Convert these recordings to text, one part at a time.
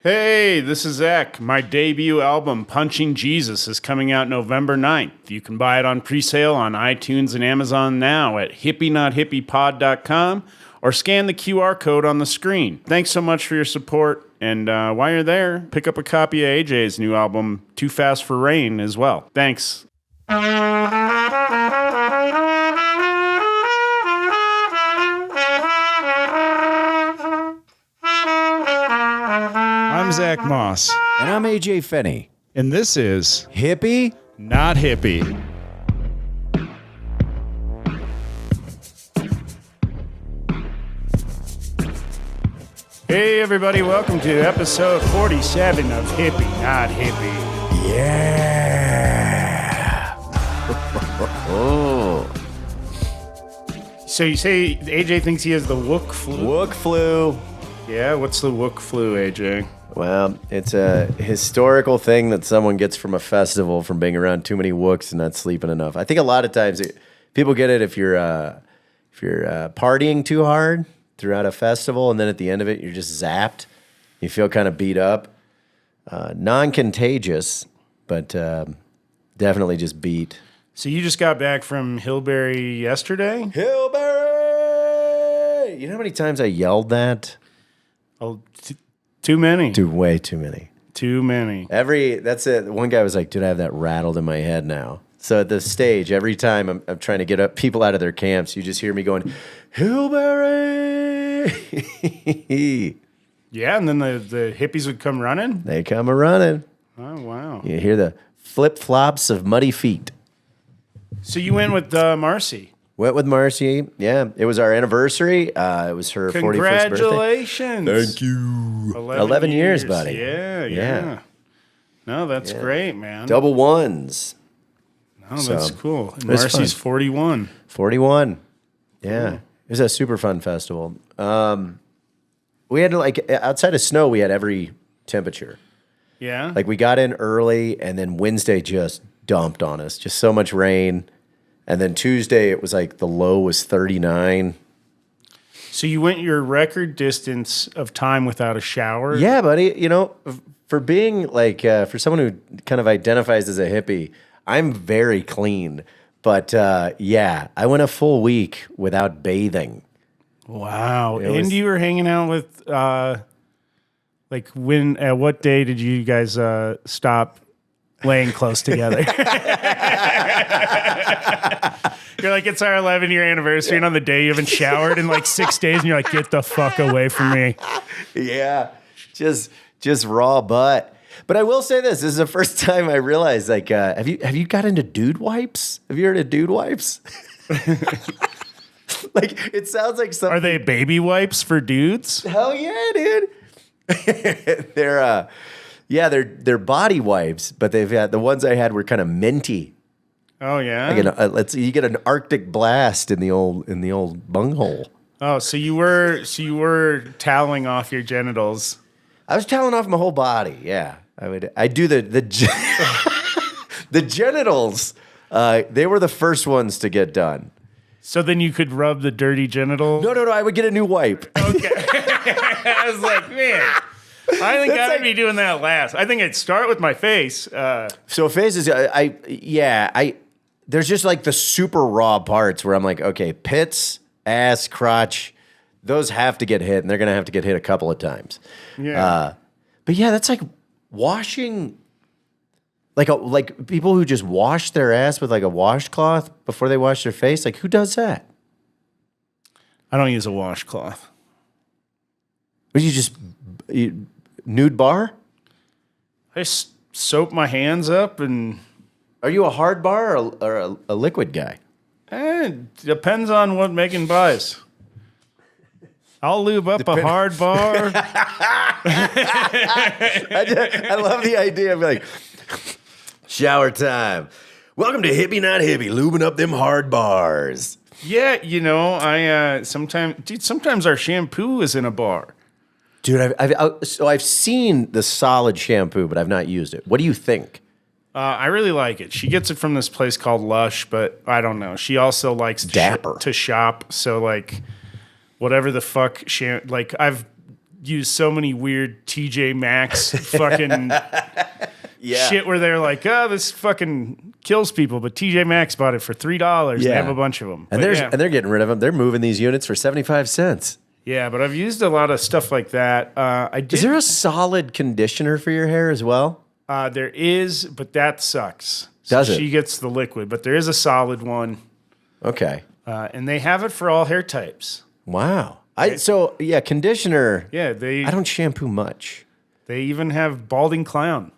Hey, this is Zach. My debut album, Punching Jesus, is coming out November 9th. You can buy it on pre-sale on iTunes and Amazon now at hippie-not-hippie-pod.com or scan the QR code on the screen. Thanks so much for your support. And while you're there, pick up a copy of AJ's new album, Too Fast for Rain, as well. Thanks. I'm Zach Moss. And I'm AJ Fenney. And this is Hippie? Not Hippie. Hey everybody, welcome to episode 47 of Hippie Not Hippie. Yeah. Oh. So you say AJ thinks he has the Wook flu? Wook flu. Yeah, what's the Wook flu, AJ? Well, it's a historical thing that someone gets from a festival from being around too many wooks and not sleeping enough. I think a lot of times people get it if you're partying too hard throughout a festival, and then at the end of it, you're just zapped. You feel kind of beat up. Non-contagious, but definitely just beat. So you just got back from Hillberry yesterday? Hillberry! You know how many times I yelled that? Oh, too many. Way too many. Too many. That's it. One guy was like, dude, I have that rattled in my head now. So at the stage, every time I'm trying to get up people out of their camps, you just hear me going, Hillberry! Yeah, and then the hippies would come running? They come a-running. Oh, wow. You hear the flip-flops of muddy feet. So you went with Marcy. Went with Marcy. Yeah, it was our anniversary. It was her 41st birthday. Congratulations. Thank you. 11 years, buddy. Yeah. No, that's great, man. Double ones. Oh, that's cool. And was Marcy's fun. 41. 41. Yeah. Cool. It was a super fun festival. We had outside of snow, we had every temperature. Yeah? Like we got in early and then Wednesday just dumped on us. Just so much rain. And then Tuesday, it was like the low was 39. So you went your record distance of time without a shower? Yeah, buddy. You know, for being like, for someone who kind of identifies as a hippie, I'm very clean. But yeah, I went a full week without bathing. Wow. And you were hanging out with, at what day did you guys stop laying close together? You're like, it's our 11-year anniversary, and on the day you haven't showered in like 6 days, and you're like, get the fuck away from me. Yeah, just raw butt. But I will say this is the first time I realized, like, have you got into dude wipes? Have you heard of dude wipes? Like, it sounds like something. Are they baby wipes for dudes? Hell yeah, dude. They're body wipes, but they've got the ones I had were kind of minty. Oh yeah. Like you get an Arctic blast in the old bunghole. Oh, so you were toweling off your genitals. I was toweling off my whole body. Yeah, I do the the genitals. They were the first ones to get done. So then you could rub the dirty genital? No. I would get a new wipe. Okay. I was like, man, I think I'd be doing that last. I think I'd start with my face. So faces, there's just like the super raw parts where I'm like, okay, pits, ass, crotch, those have to get hit, and they're gonna have to get hit a couple of times. Yeah. But yeah, that's like washing, like people who just wash their ass with like a washcloth before they wash their face. Like, who does that? I don't use a washcloth. Would you nude bar? I soap my hands up and... Are you a hard bar or a liquid guy? Depends on what Megan buys. I'll lube up a hard bar. I love the idea of like, shower time. Welcome to Hippie Not Hippie, lubing up them hard bars. Yeah, you know, sometimes our shampoo is in a bar. Dude, I've seen the solid shampoo, but I've not used it. What do you think? I really like it. She gets it from this place called Lush, but I don't know. She also likes to shop. So, like, whatever the fuck, I've use so many weird TJ Maxx fucking shit where they're like, oh, this fucking kills people, but TJ Maxx bought it for $3. They have a bunch of them. And they're getting rid of them. They're moving these units for 75 cents. Yeah, but I've used a lot of stuff like that. Is there a solid conditioner for your hair as well? There is, but that sucks. Does it? She gets the liquid, but there is a solid one. Okay. And they have it for all hair types. Wow. Conditioner. Yeah, I don't shampoo much. They even have balding clown.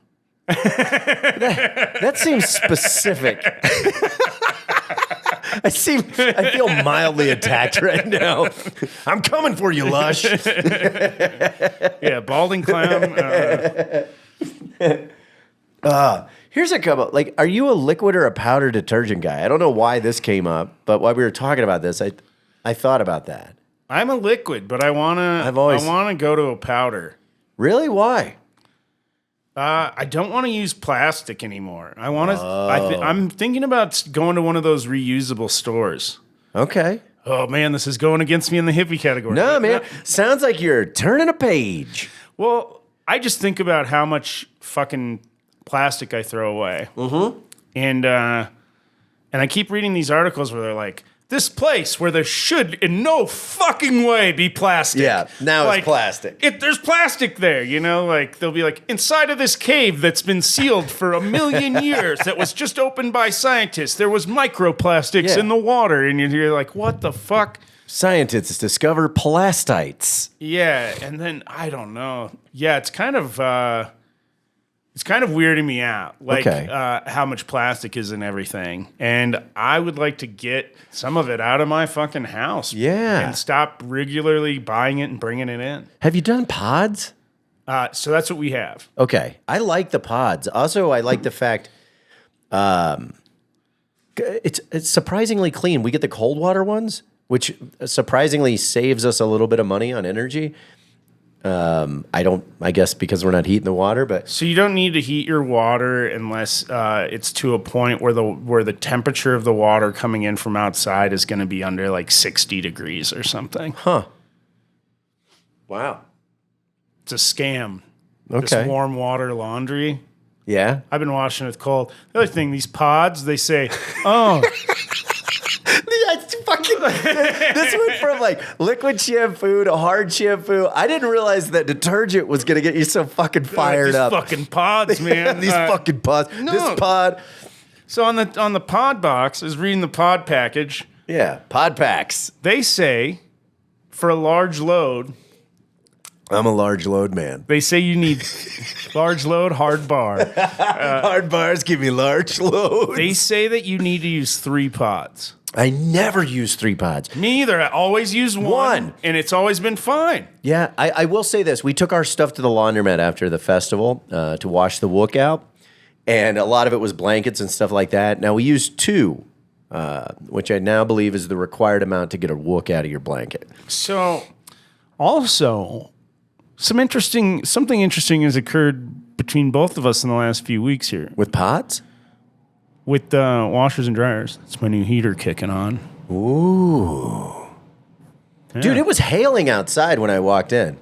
That seems specific. I feel mildly attacked right now. I'm coming for you, Lush. Yeah, balding clown. Here's a couple. Like, are you a liquid or a powder detergent guy? I don't know why this came up, but while we were talking about this, I thought about that. I'm a liquid, but I wanna go to a powder. Really? Why? I don't want to use plastic anymore. I'm thinking about going to one of those reusable stores. Okay. Oh man, this is going against me in the hippie category. No, man. Sounds like you're turning a page. Well, I just think about how much fucking plastic I throw away. Mm-hmm. And I keep reading these articles where they're like, this place where there should in no fucking way be plastic. Yeah, now it's plastic. There's plastic there, like they'll be like, inside of this cave that's been sealed for 1 million years that was just opened by scientists, there was microplastics in the water. And you're like, what the fuck? Scientists discover plastites. Yeah, and then, I don't know. Yeah, it's kind of weirding me out, like how much plastic is in everything. And I would like to get some of it out of my fucking house. Yeah. And stop regularly buying it and bringing it in. Have you done pods? So that's what we have. Okay. I like the pods. Also, I like the fact it's surprisingly clean. We get the cold water ones, which surprisingly saves us a little bit of money on energy. I guess because we're not heating the water, but so you don't need to heat your water unless it's to a point where the temperature of the water coming in from outside is going to be under like 60 degrees or something. Huh. Wow. It's a scam. Okay. This warm water laundry. Yeah. I've been washing it cold. The other thing, these pods, they say, oh. This went from like liquid shampoo to hard shampoo. I didn't realize that detergent was going to get you so fucking fired up. These fucking pods, man. These fucking pods. No. This pod. So on the pod box, I was reading the pod package. Yeah, pod packs. They say for a large load. I'm a large load man. They say you need large load, hard bar. Hard bars give me large loads. They say that you need to use 3 pods. I never use 3 pods. Me either. I always use one. And it's always been fine. Yeah, I will say this. We took our stuff to the laundromat after the festival to wash the wook out, and a lot of it was blankets and stuff like that. Now, we used 2, which I now believe is the required amount to get a wook out of your blanket. So, also, something interesting has occurred between both of us in the last few weeks here. With pods? With washers and dryers. It's my new heater kicking on. Ooh. Yeah. Dude, it was hailing outside when I walked in.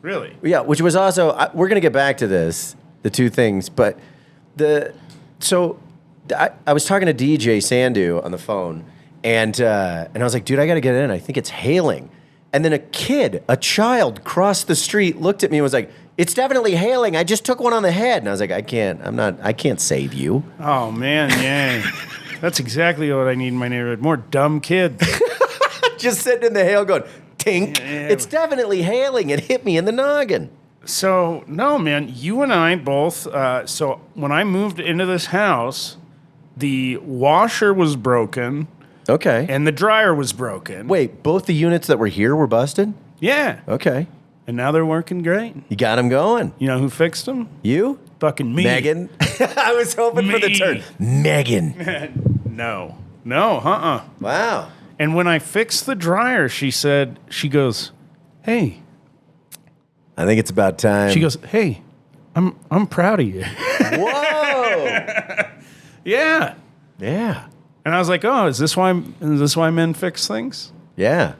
Really? Yeah, which was also, we're going to get back to this, the 2 things, but I was talking to DJ Sandu on the phone, and I was like, dude, I got to get in. I think it's hailing. And then a child crossed the street, looked at me and was like, it's definitely hailing. I just took one on the head. And I was like, I can't save you. Oh, man, yeah. That's exactly what I need in my neighborhood. More dumb kids. Just sitting in the hail going, tink. Yeah. It's definitely hailing. It hit me in the noggin. So, no, man, you and I both, so when I moved into this house, the washer was broken. Okay. And the dryer was broken. Wait, both the units that were here were busted? Yeah. Okay. And now they're working great. You got them going. You know who fixed them? You? Fucking me. Megan. I was hoping for the turn. Megan. No. Wow. And when I fixed the dryer, she goes, hey. I think it's about time. She goes, hey, I'm proud of you. Whoa. Yeah. Yeah. And I was like, oh, is this why men fix things? Yeah.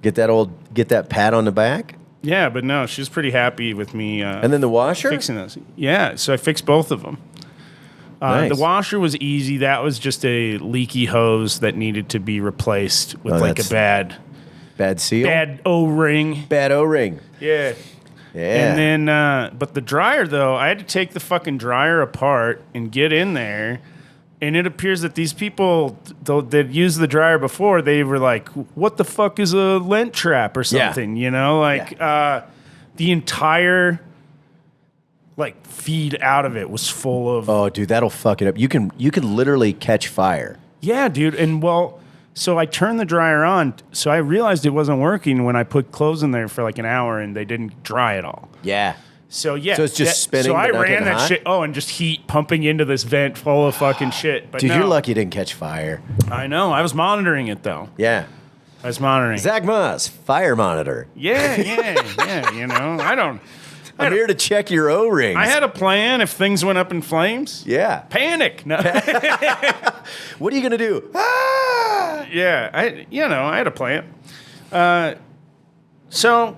Get that pat on the back? Yeah, but no, she was pretty happy with me. And then the washer? Fixing those. Yeah, so I fixed both of them. Nice. The washer was easy. That was just a leaky hose that needed to be replaced with like a bad seal? bad O-ring. Bad O-ring. Yeah. Yeah. And then, but the dryer though, I had to take the fucking dryer apart and get in there. And it appears that these people that used the dryer before, they were like, what the fuck is a lint trap or something? You know, like the entire like feed out of it was full of. Oh, dude, that'll fuck it up. You can literally catch fire. Yeah, dude. And well, so I turned the dryer on. So I realized it wasn't working when I put clothes in there for like an hour and they didn't dry at all. Yeah. So yeah, so it's just spinning. So I but not ran getting that hot? shit. Oh, and just heat pumping into this vent full of fucking shit. But Dude, no, you're lucky you didn't catch fire. I know. I was monitoring it though. Yeah. I was monitoring. Zach Moss, fire monitor. Yeah. You know, I'm here to check your O-rings. I had a plan. If things went up in flames, Yeah. panic. No. What are you gonna do? Yeah, I had a plan. So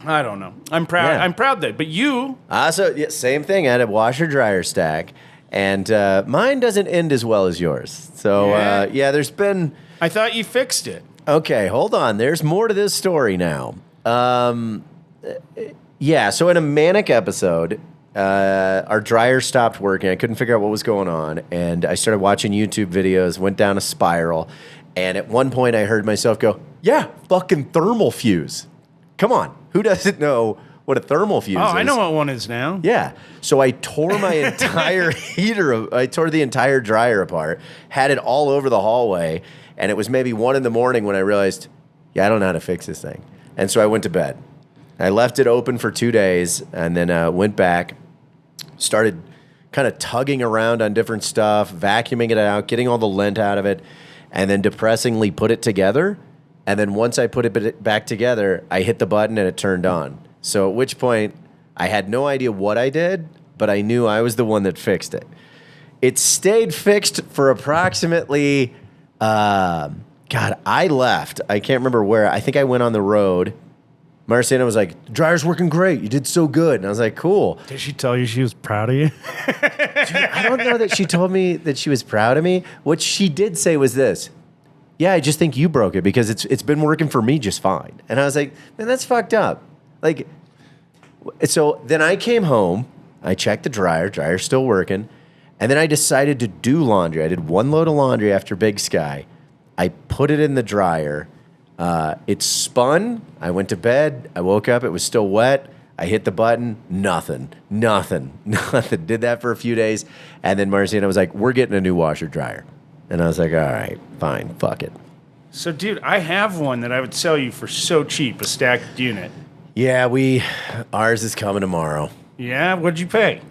I don't know. I'm proud. Yeah. I'm proud that. But you, Also, yeah, same thing. I had a washer dryer stack, and mine doesn't end as well as yours. So Yeah. there's been. I thought you fixed it. Okay, hold on. There's more to this story now. Yeah, so in a manic episode, our dryer stopped working. I couldn't figure out what was going on, and I started watching YouTube videos, went down a spiral, and at one point I heard myself go, yeah, fucking thermal fuse. Come on. Who doesn't know what a thermal fuse is? Oh, I know what one is now. Yeah. So I tore my entire I tore the entire dryer apart, had it all over the hallway, and it was maybe 1 a.m. when I realized, I don't know how to fix this thing. And so I went to bed. I left it open for 2 days and then went back, started kind of tugging around on different stuff, vacuuming it out, getting all the lint out of it, and then depressingly put it together. And then once I put it back together, I hit the button and it turned on. So at which point, I had no idea what I did, but I knew I was the one that fixed it. It stayed fixed for approximately, I left. I can't remember where. I think I went on the road. Marciana was like, dryer's working great. You did so good. And I was like, cool. Did she tell you she was proud of you? Dude, I don't know that she told me that she was proud of me. What she did say was this. Yeah, I just think you broke it because it's been working for me just fine. And I was like, man, that's fucked up. Like, so then I came home. I checked the dryer. Dryer's still working. And then I decided to do laundry. I did 1 load of laundry after Big Sky. I put it in the dryer. It spun. I went to bed. I woke up. It was still wet. I hit the button. Nothing. Did that for a few days. And then Marciana was like, we're getting a new washer dryer. And I was like, all right, fine. Fuck it. So, dude, I have one that I would sell you for so cheap, a stacked unit. Yeah, ours is coming tomorrow. Yeah? What'd you pay?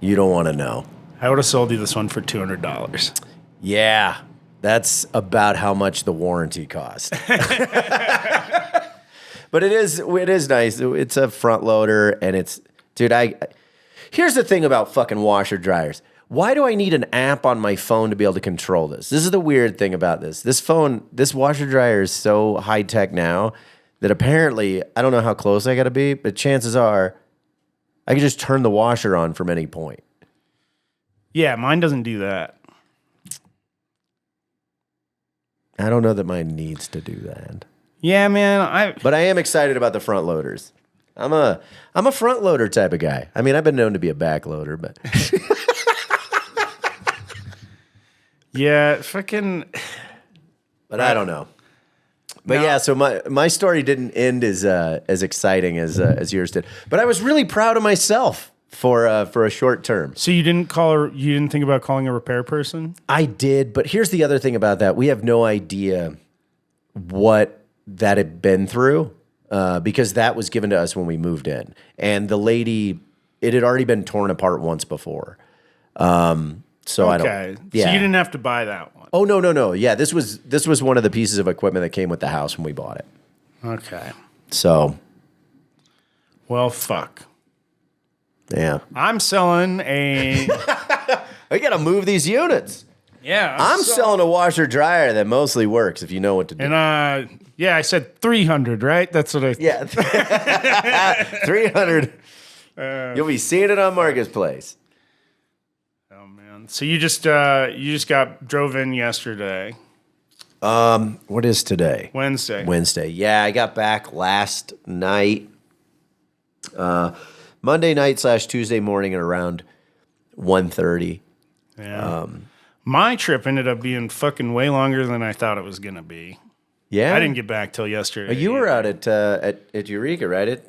You don't want to know. I would have sold you this one for $200. Yeah, that's about how much the warranty cost. But it is nice. It's a front loader, and here's the thing about fucking washer dryers. Why do I need an app on my phone to be able to control this? This is the weird thing about this. This washer dryer is so high tech now that apparently, I don't know how close I got to be, but chances are I can just turn the washer on from any point. Yeah, mine doesn't do that. I don't know that mine needs to do that. Yeah, man. But I am excited about the front loaders. I'm a front loader type of guy. I mean, I've been known to be a back loader, but yeah, fucking. But I don't know. But yeah, so my story didn't end as exciting as yours did. But I was really proud of myself for a short term. So you didn't think about calling a repair person? I did, but here's the other thing about that. We have no idea what that had been through because that was given to us when we moved in. And the lady, it had already been torn apart once before. So I don't. Yeah. So you didn't have to buy that one. Oh no. Yeah, this was one of the pieces of equipment that came with the house when we bought it. Okay. So. Well, fuck. Yeah. I'm selling a. I gotta move these units. Yeah. I'm selling a washer dryer that mostly works if you know what to do. And yeah, I said 300, right? That's what I. Yeah, 300. You'll be seeing it on Marketplace. Oh man! So you just drove in yesterday. What is today? Wednesday. Wednesday. Yeah, I got back last night. Monday night / Tuesday morning at around 1:30. Yeah. My trip ended up being fucking way longer than I thought it was gonna be. Yeah, I didn't get back till yesterday. You were out at Eureka, right?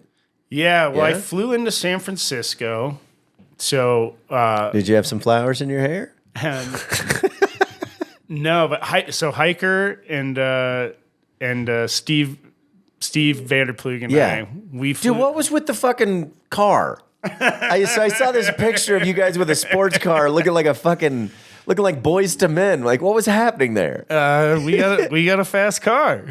Yeah. Well, I Yeah? flew into San Francisco. So. Did you have some flowers in your hair? And no, but Hiker and Steve Vanderplug and I, we flew. Dude, what was with the fucking car? I saw this picture of you guys with a sports car looking like Boys to Men. Like, what was happening there? We got a fast car.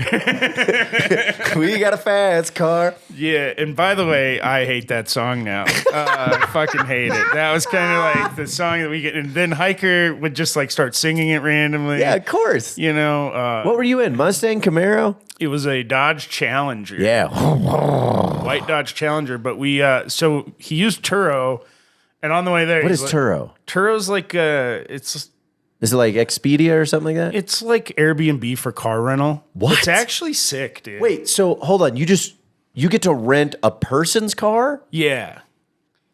We got a fast car. Yeah, and by the way, I hate that song now. I fucking hate it. That was kind of like the song that we get, and then Hiker would just like start singing it randomly. Yeah, of course. You know, What were you in? Mustang, Camaro? it was a Dodge Challenger. Yeah. White Dodge Challenger, but we so he used Turo, and on the way there, What is Turo? Turo's like Is it like Expedia or something like that? it's like Airbnb for car rental. What? It's actually sick, dude. Wait, so hold on. You get to rent a person's car? Yeah.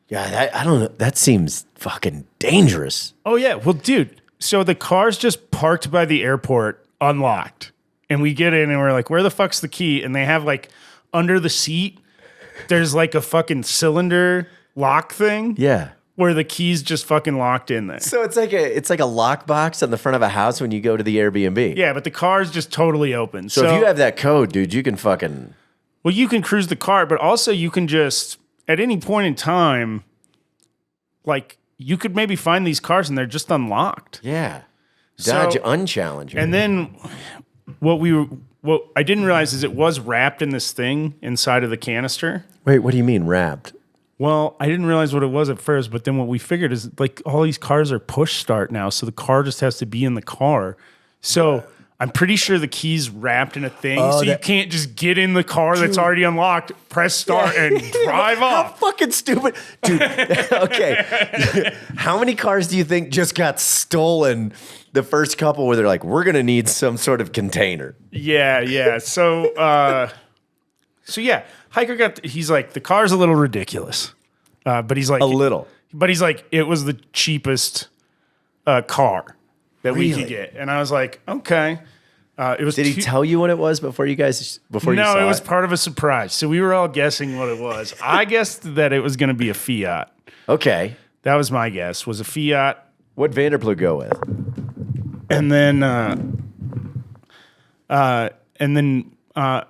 Yeah, I don't know. That seems fucking dangerous. Oh yeah. Well, dude. So the car's just parked by the airport, unlocked, and we get in and we're like, "Where the fuck's the key?" And they have like under the seat, there's like a fucking cylinder lock thing. Yeah. Where the key's just fucking locked in there. So it's like a lockbox on the front of a house when you go to the Airbnb. Yeah, but the car's just totally open. So if you have that code, dude, you can fucking... Well, you can cruise the car, but also you can just, at any point in time, like, you could maybe find these cars and they're just unlocked. Yeah. Dodge So- Unchallenger. And then what I didn't realize is it was wrapped in this thing inside of the canister. Wait, what do you mean wrapped? Well, I didn't realize what it was at first, but then what we figured is like all these cars are push start now, so the car just has to be in the car. So I'm pretty sure the key's wrapped in a thing, so you can't just get in the car that's already unlocked, press start, and drive How off. fucking stupid. Dude, okay. How many cars do you think just got stolen the first couple where they're like, we're going to need some sort of container? Yeah. So yeah, Hiker he's like, the car's a little ridiculous. But he's like, A little. But he's like, it was the cheapest car that we Really? could get. And I was like, okay. It was Did he tell you what it was before you saw No, it was it? part of a surprise. So we were all guessing what it was. I guessed that it was going to be a Fiat. Okay. That was my guess, was a Fiat. What Vanderplug go with? And then I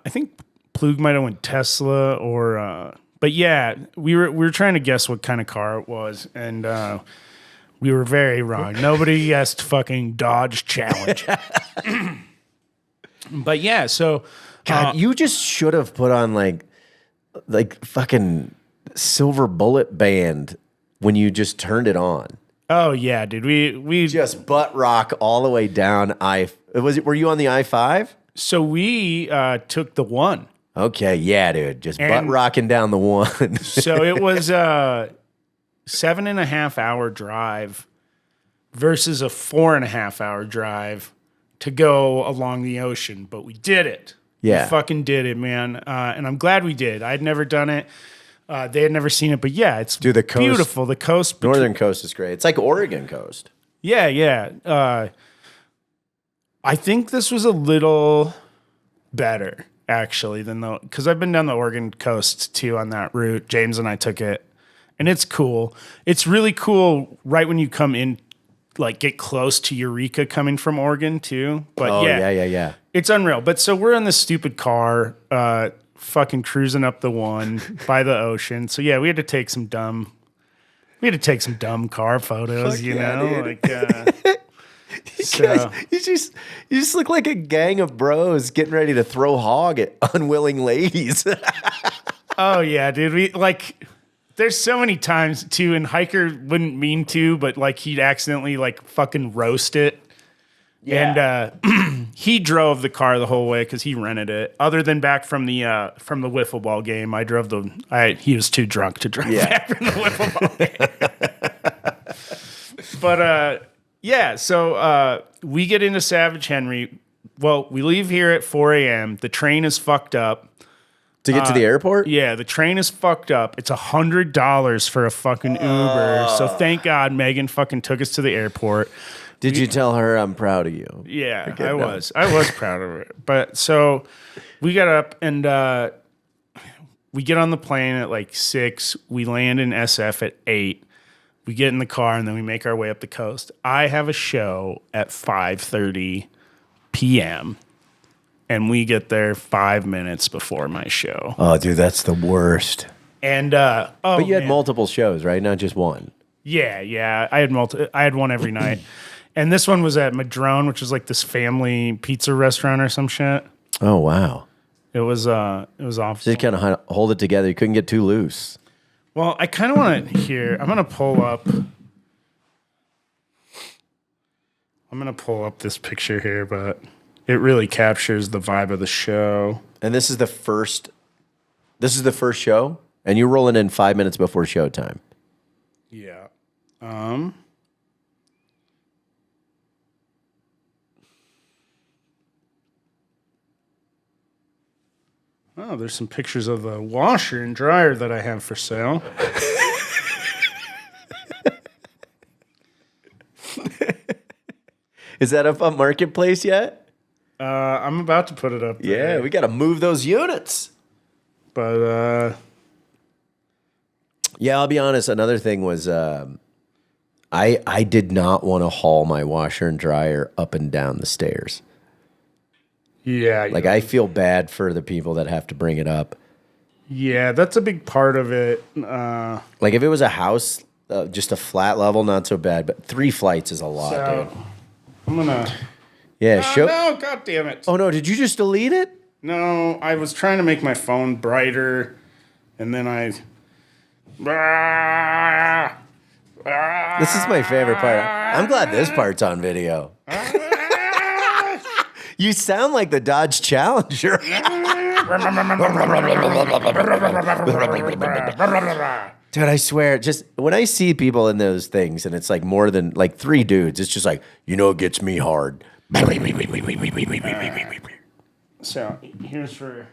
think Plug might have went Tesla but yeah, we were trying to guess what kind of car it was, and we were very wrong. Nobody guessed fucking Dodge Challenger. But yeah, so God, you just should have put on like fucking silver bullet band when you just turned it on. oh yeah, dude, we Just butt rock all the way down were you on the I-5? so we took the one. Okay, yeah, dude. Just butt And- rocking down the one. So it was a 7.5 hour drive versus a 4.5 hour drive to go along the ocean, but we did it. Yeah. We fucking did it, man. And I'm glad we did. I'd never done it. They had never seen it, but yeah, it's Dude, the coast- beautiful. The coast, Northern coast is great. It's like Oregon coast. yeah. I think this was a little better actually than because I've been down the Oregon coast too on that route. James and I took it, and it's cool. It's really cool right when you come in, like get close to Eureka coming from Oregon too. But Oh, yeah, yeah. it's unreal. But so we're in this stupid car, fucking cruising up the one by the ocean. So yeah, we had to take some dumb car photos, Fuck you yeah, know, dude. like. So You just look like a gang of bros getting ready to throw hog at unwilling ladies. oh yeah, dude. We like. There's so many times too, and Hiker wouldn't mean to, but like he'd accidentally like fucking roast it And he drove the car the whole way because he rented it. Other than back from the wiffle ball game, I drove he was too drunk to drive back from the wiffle ball game. But so we get into Savage Henry. Well, we leave here at 4 a.m. The train is fucked up. To get to the airport? Yeah, the train is fucked up. It's $100 for a fucking Uber. So thank God Megan fucking took us to the airport. Did you tell her I'm proud of you? Yeah, I was. I was proud of it. But so we got up and we get on the plane at like 6. We land in SF at 8. We get in the car and then we make our way up the coast. I have a show at 5:30 p.m. and we get there 5 minutes before my show. Oh, dude, that's the worst. And but you had multiple shows, right? Not just one. Yeah. I had one every night. And this one was at Madrone, which is like this family pizza restaurant or some shit. Oh, wow. It was awful. Just kind of hold it together. You couldn't get too loose. Well, I kind of want to hear. I'm gonna pull up this picture here, but it really captures the vibe of the show. And this is the first show, and you're rolling in 5 minutes before showtime. Yeah. Oh, there's some pictures of the washer and dryer that I have for sale. Is that up on Marketplace yet? I'm about to put it up there. Yeah, we got to move those units. But yeah, I'll be honest. Another thing was I did not want to haul my washer and dryer up and down the stairs. Yeah. Like, I feel bad for the people that have to bring it up. Yeah, that's a big part of it. Like, if it was a house, just a flat level, not so bad. But 3 flights is a lot, dude. I'm going to... Yeah, no, God damn it. Oh, no, did you just delete it? No, I was trying to make my phone brighter, and then I... This is my favorite part. I'm glad this part's on video. You sound like the Dodge Challenger. Dude, I swear, just when I see people in those things and it's like more than like 3 dudes, it's just like, it gets me hard. So here's for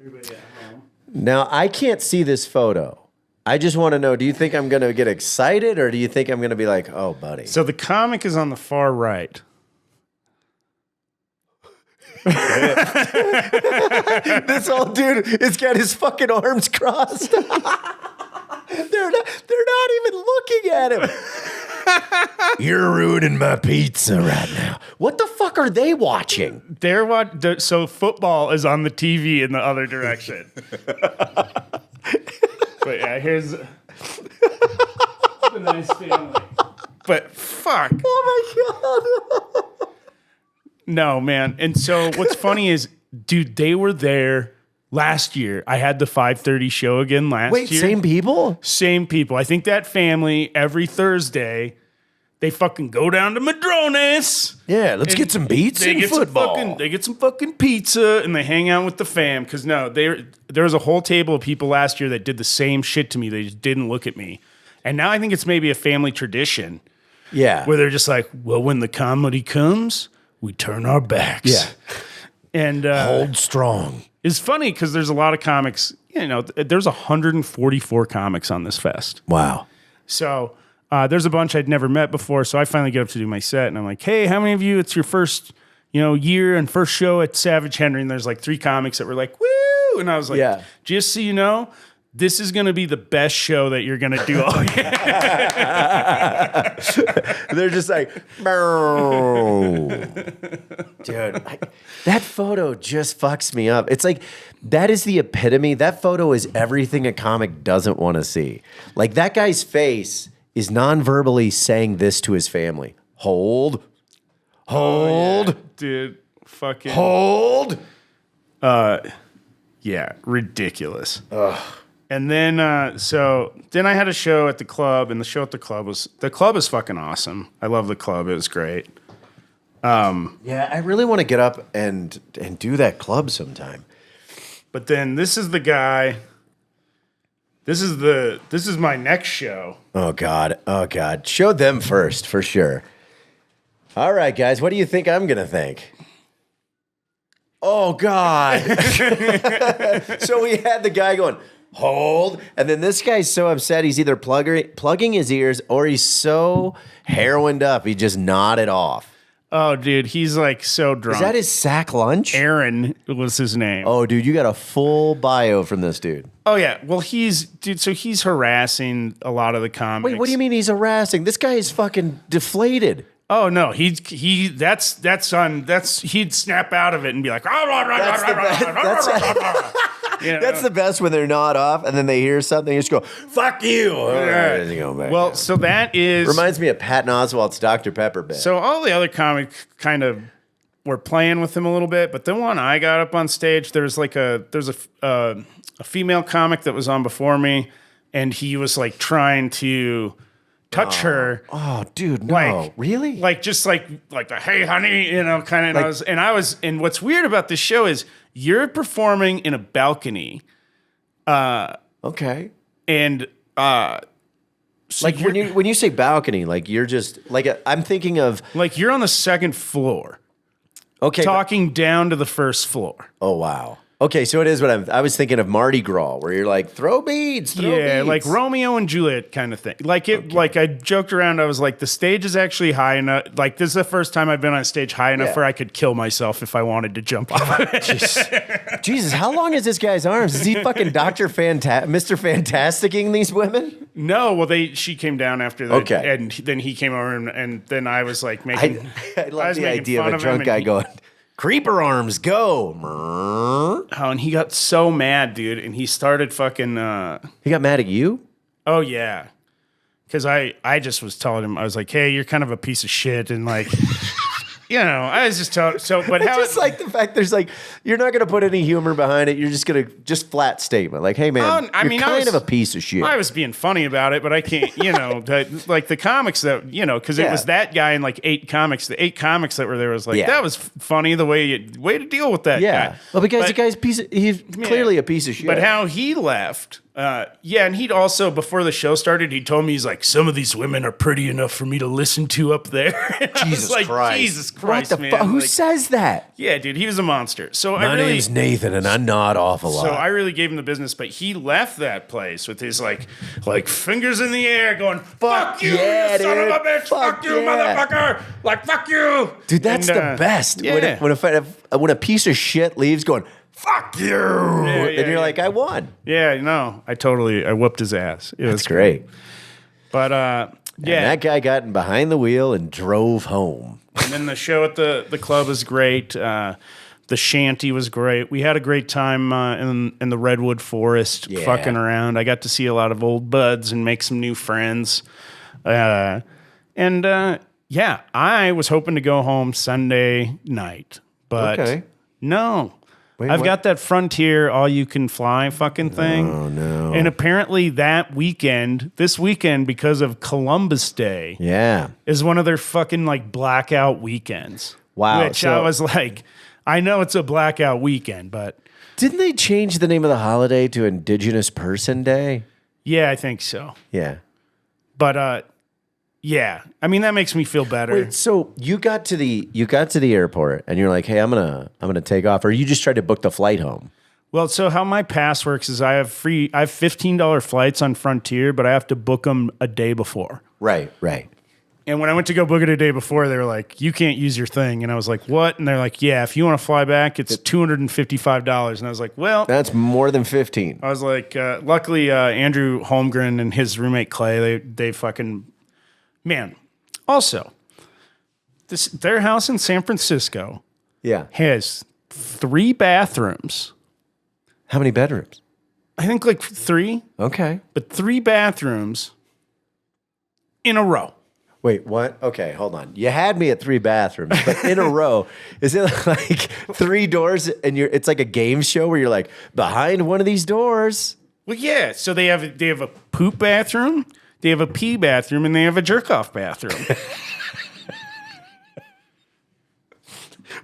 everybody at home. Now, I can't see this photo. I just want to know, do you think I'm going to get excited or do you think I'm going to be like, oh, buddy? So the comic is on the far right. This old dude has got his fucking arms crossed. They're not even looking at him. You're ruining my pizza right now. What the fuck are they watching? So football is on the TV in the other direction. But yeah, here's a nice family. But fuck. Oh my God. No, man. And so what's funny is, dude, they were there last year. I had the 5:30 show again last year. Wait, same people? Same people. I think that family, every Thursday, they fucking go down to Madrones. Yeah, let's get some pizza and football. They get some fucking pizza and they hang out with the fam. Because there was a whole table of people last year that did the same shit to me. They just didn't look at me. And now I think it's maybe a family tradition. Yeah. Where they're just like, well, when the comedy comes, we turn our backs. Yeah. And hold strong. It's funny because there's a lot of comics. There's 144 comics on this fest. Wow. So there's a bunch I'd never met before. So I finally get up to do my set, and I'm like, hey, how many of you? It's your first, year and first show at Savage Henry. And there's like 3 comics that were like, woo! And I was like, yeah. Just so you know, this is going to be the best show that you're going to do all year. They're just like, bro. Dude, that photo just fucks me up. It's like, that is the epitome. That photo is everything a comic doesn't want to see. Like, that guy's face is non-verbally saying this to his family. Hold. Oh, yeah. Dude, fucking. Hold. Yeah, ridiculous. Ugh. And then, then I had a show at the club, and the show at the club is fucking awesome. I love the club. It was great. Yeah, I really want to get up and do that club sometime. But then this is the guy. This is my next show. Oh God. Show them first for sure. All right, guys, what do you think I'm gonna think? Oh God. So we had the guy going, hold, and then this guy's so upset he's either plugging his ears or he's so heroined up he just nodded off. Oh, dude, he's like so drunk. Is that his sack lunch? Aaron was his name. Oh, dude, you got a full bio from this dude. Oh yeah. Well, so he's harassing a lot of the comics. Wait, what do you mean he's harassing? This guy is fucking deflated. Oh no, he'd snap out of it and be like, That's the best when they're not off and then they hear something and just go, fuck you. Well, so that is reminds me of Patton Oswalt's Dr. Pepper bit. So all the other comics kind of were playing with him a little bit, but then when I got up on stage, there's a female comic that was on before me, and he was like trying to touch her. Oh, dude, no. Like, really? Like just like the hey honey, kind of. Like, and what's weird about this show is you're performing in a balcony. Okay. And so like when you say balcony, like you're just like I'm thinking of like you're on the second floor. Okay. Talking down to the first floor. Oh wow. Okay, so it is what I was thinking of Mardi Gras, where you're like, throw beads, throw beads. Like Romeo and Juliet kind of thing. Like I joked around, I was like, the stage is actually high enough. Like, this is the first time I've been on stage high enough where I could kill myself if I wanted to jump off of it. Jesus, how long is this guy's arms? Is he fucking Mr. Fantasticing these women? No, well, she came down after that. Okay. And then he came over, and then I was like making. I love the idea of a drunk guy going, creeper arms, go. Oh, and he got so mad, dude, and he started fucking. He got mad at you? Oh yeah, because I just was telling him, I was like, hey, you're kind of a piece of shit, and like. I was just telling. So, but I how? Just like the fact there's like you're not gonna put any humor behind it. You're just gonna flat statement like, "Hey man, you're kind of a piece of shit." I was being funny about it, but I can't. Like the comics that because it was that guy and like 8 comics. The 8 comics that were there was like that was funny. The way to deal with that guy. Well, because the guy's he's clearly a piece of shit. But how he left. And he'd also, before the show started, he told me, he's like, some of these women are pretty enough for me to listen to up there. Jesus Christ. Jesus Christ, what the fuck? Who says that? Yeah, dude, he was a monster. So My name's Nathan, and I nod off a lot. So I really gave him the business, but he left that place with his like fingers in the air going, fuck you, you son of a bitch, fuck you, motherfucker, like, fuck you. Dude, that's the best. Yeah. When a piece of shit leaves going, fuck you. And you're like, I won. Yeah, no, I whooped his ass. That's great. But, and that guy got in behind the wheel and drove home. And then the show at the club was great. The shanty was great. We had a great time in the Redwood Forest fucking around. I got to see a lot of old buds and make some new friends. I was hoping to go home Sunday night. But no. Wait, I've got that Frontier all-you-can-fly fucking thing. Oh, no. And apparently this weekend, because of Columbus Day, is one of their fucking, like, blackout weekends. Wow. Which I was like, I know it's a blackout weekend, but... Didn't they change the name of the holiday to Indigenous Person Day? Yeah, I think so. Yeah. But, yeah, I mean that makes me feel better. Wait, so you got to the airport and you're like, hey, I'm gonna take off, or you just tried to book the flight home? Well, so how my pass works is I have $15 flights on Frontier, but I have to book them a day before. Right. And when I went to go book it a day before, they were like, you can't use your thing. And I was like, what? And they're like, yeah, if you want to fly back, it's $255. And I was like, well, that's more than 15. I was like, luckily Andrew Holmgren and his roommate Clay, they fucking. Man, also, their house in San Francisco has 3 bathrooms. How many bedrooms? I think like 3. Okay. But 3 bathrooms in a row. Wait, what? Okay, hold on. You had me at 3 bathrooms, but in a row. Is it like 3 doors and it's like a game show where you're like, behind one of these doors? Well, yeah. So they have a poop bathroom. They have a pee bathroom, and they have a jerk-off bathroom.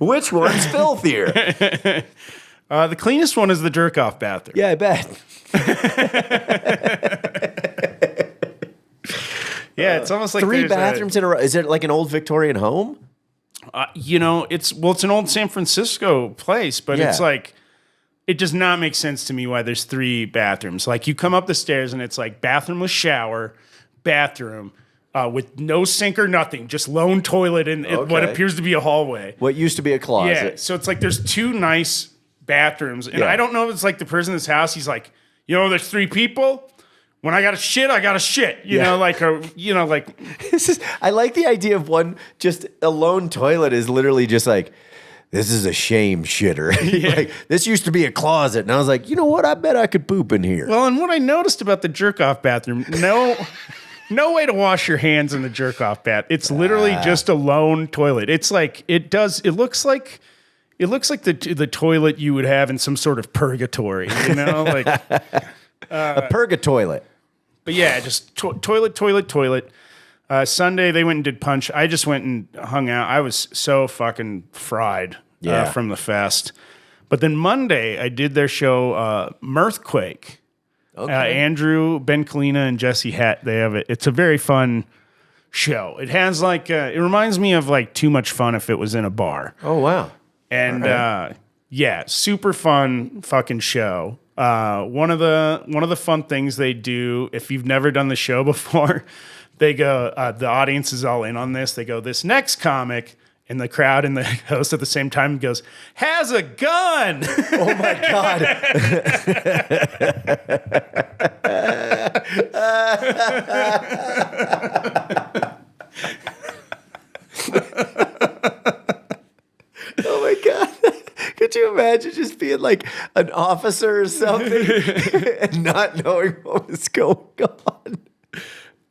Which one's filthier? The cleanest one is the jerk-off bathroom. Yeah, I bet. Yeah, it's almost like 3 bathrooms in a row. Is it like an old Victorian home? It's an old San Francisco place, but it's like, it does not make sense to me why there's 3 bathrooms. Like, you come up the stairs and it's like bathroom with shower, bathroom, with no sink or nothing, just lone toilet in what appears to be a hallway. What used to be a closet. Yeah, so it's like there's 2 nice bathrooms, and I don't know if it's like the person in this house, he's like, there's 3 people. When I got to shit, you know, like. I like the idea of one, just a lone toilet is literally just like, this is a shame shitter. Like, this used to be a closet. And I was like, you know what? I bet I could poop in here. Well, and what I noticed about the jerk-off bathroom, no way to wash your hands in the jerk-off bath. It's literally just a lone toilet. It's like, it looks like the toilet you would have in some sort of purgatory, like. A purgatoilet. But yeah, just toilet. Sunday, they went and did punch. I just went and hung out. I was so fucking fried from the fest. But then Monday, I did their show, Mirthquake. Okay. Andrew, Ben Kalina, and Jesse Hett, they have it. It's a very fun show. It has like, it reminds me of like Too Much Fun if it was in a bar. Oh, wow. And super fun fucking show. One of the fun things they do, if you've never done the show before, they go, the audience is all in on this. They go, this next comic, and the crowd and the host at the same time goes, has a gun. Oh my God. Oh my God. Could you imagine just being like an officer or something and not knowing what was going on?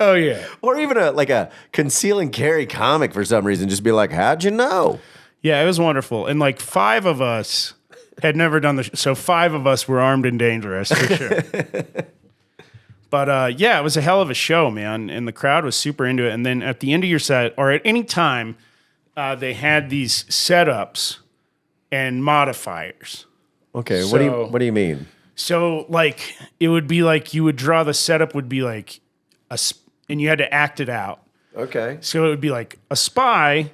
Oh, yeah. Or even a conceal and carry comic for some reason. Just be like, how'd you know? Yeah, it was wonderful. And like 5 of us had never done so 5 of us were armed and dangerous for sure. But it was a hell of a show, man. And the crowd was super into it. And then at the end of your set, or at any time, they had these setups and modifiers. Okay, what do you mean? So like it would be like you would draw, the setup would be like and you had to act it out. Okay. So it would be like a spy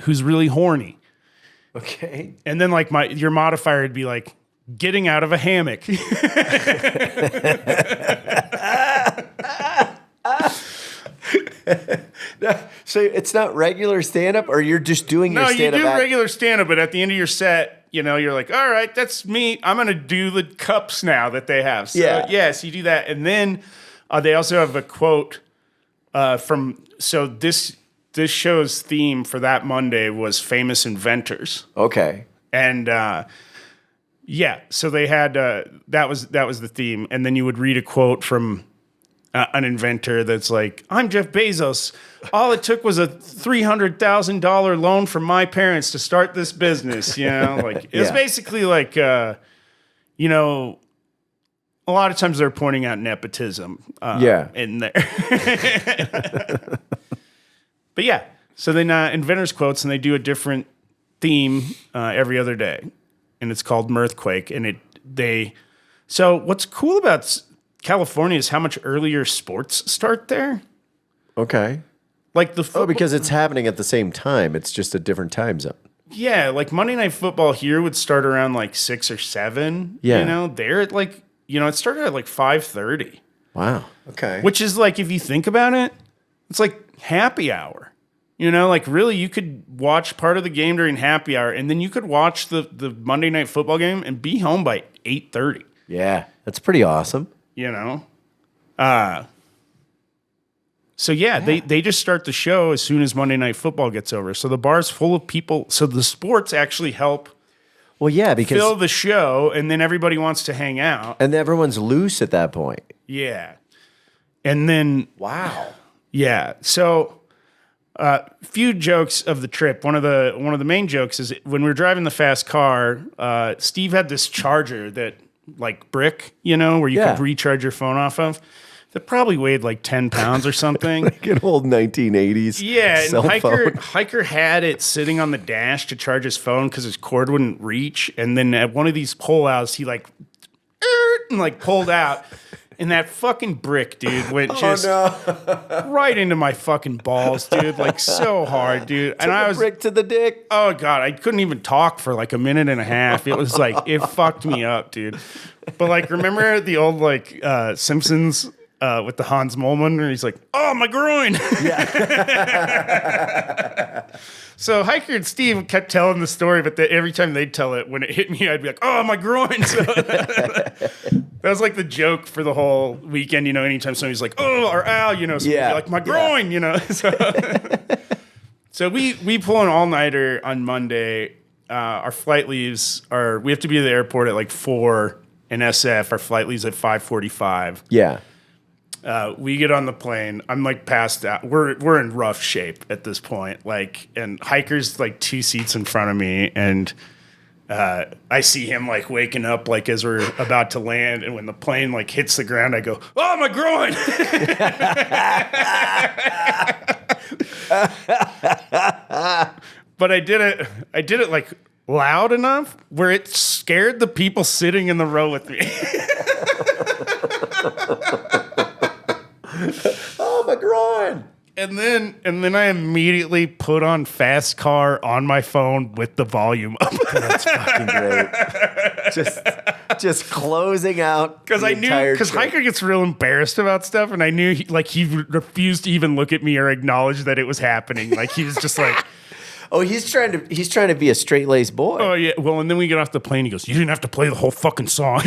who's really horny. Okay. And then like your modifier would be like getting out of a hammock. So it's not regular stand-up, or you're just doing your stand-up? No, you do regular stand-up, but at the end of your set, you're like, all right, that's me. I'm going to do the cups now that they have. So, yes, you do that. And then they also have a quote so this show's theme for that Monday was famous inventors. Okay. And so they had, that was the theme. And then you would read a quote from an inventor that's like, I'm Jeff Bezos. All it took was a $300,000 loan from my parents to start this business. Like it was basically like, a lot of times they're pointing out nepotism in there. But yeah, so then inventors quotes, and they do a different theme every other day, and it's called Mirthquake. And so what's cool about California is how much earlier sports start there. Okay. Like the football, because it's happening at the same time. It's just a different time zone. Yeah, like Monday Night Football here would start around like 6 or 7. Yeah. They're at like, it started at like 5:30. Wow. Okay. Which is like, if you think about it, it's like happy hour. Like really you could watch part of the game during happy hour, and then you could watch the Monday Night Football game and be home by 8:30. Yeah, that's pretty awesome. They just start the show as soon as Monday Night Football gets over. So the bar's full of people. So the sports actually help because fill the show, and then everybody wants to hang out. And everyone's loose at that point. Yeah. And then wow. Yeah. So few jokes of the trip. One of the main jokes is when we were driving the fast car, Steve had this charger that like brick, where you could recharge your phone off of. that probably weighed like 10 pounds or something. Like an old 1980s. Yeah, cell and phone. Hiker had it sitting on the dash to charge his phone because his cord wouldn't reach. And then at one of these pullouts, he like, and like pulled out. And that fucking brick, dude, went just right into my fucking balls, dude. Like so hard, dude. And I was brick to the dick. oh god, I couldn't even talk for like a minute and a half. It was like it fucked me up, dude. But like, remember the old like Simpsons with the Hans Moleman, where he's like, "Oh, my groin." Yeah. So Hiker and Steve kept telling the story, but every time they'd tell it, when it hit me, I'd be like, "Oh, my groin." So that was like the joke for the whole weekend, you know. Anytime somebody's like, "Oh," or "Ow," you know, so we'd be like, "My groin," you know. So we pull an all nighter on Monday. Our flight leaves we have to be at the airport at like 4 in SF. Our flight leaves at 5:45. Yeah. We get on the plane. I'm like passed out. We're in rough shape at this point. Like, and Hiker's like 2 seats in front of me, and I see him like waking up like as we're about to land. And when the plane like hits the ground, I go, "Oh, my groin!" But I did it like loud enough where it scared the people sitting in the row with me. Oh, my groin. And then I immediately put on Fast Car on my phone with the volume up. That's fucking great. Just closing out Because I knew, because Hiker gets real embarrassed about stuff, and I knew he refused to even look at me or acknowledge that it was happening. Like he was just like, oh, he's trying to be a straight laced boy. oh yeah. Well, and then we get off the plane. He goes, "You didn't have to play the whole fucking song."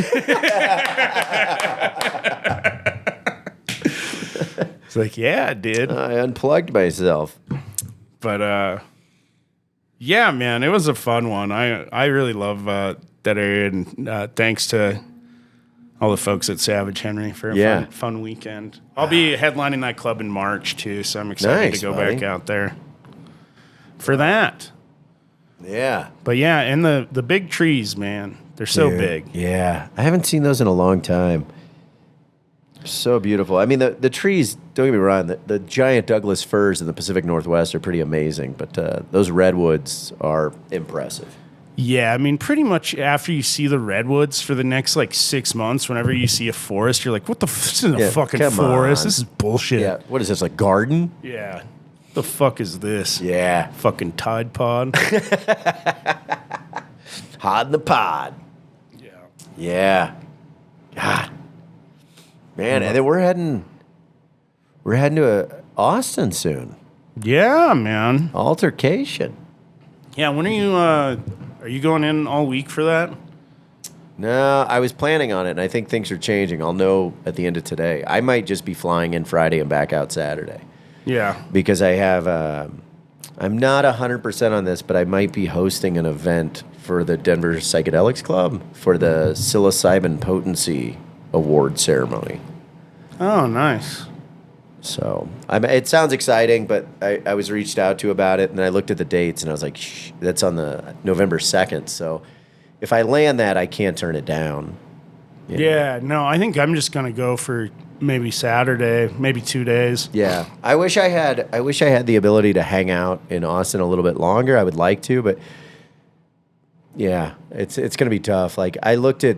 It's like, yeah, I did. I unplugged myself. But yeah, man, it was a fun one. I really love that area, and thanks to all the folks at Savage Henry for a fun weekend. I'll be headlining that club in March too, so I'm excited to go back out there for that. Yeah. But yeah, and the big trees, man, they're so big. Yeah, I haven't seen those in a long time. So beautiful. I mean, the trees, don't get me wrong, the giant Douglas firs in the Pacific Northwest are pretty amazing, but those redwoods are impressive. Yeah, I mean, pretty much after you see the redwoods for the next like 6 months, whenever you see a forest, you're like, "What the? This isn't a fucking forest. This is bullshit." Yeah. What is this, like garden? Yeah. The fuck is this? Yeah. Fucking Tide Pod. Hod in the pod. Yeah. Yeah. God. Man, and then we're heading to Austin soon. Yeah, man. Altercation. Yeah, when are you going in all week for that? No, I was planning on it, and I think things are changing. I'll know at the end of today. I might just be flying in Friday and back out Saturday. Yeah. Because I have, I'm not 100% on this, but I might be hosting an event for the Denver Psychedelics Club for the Psilocybin Potency Award ceremony. Oh, nice. So it sounds exciting, but I was reached out to about it, and I looked at the dates, and I was like, shh, that's on the November 2nd. So if I land that, I can't turn it down. Yeah, no, I think I'm just going to go for maybe Saturday, maybe 2 days. Yeah. I wish I had the ability to hang out in Austin a little bit longer. I would like to, but yeah, it's going to be tough. Like, I looked at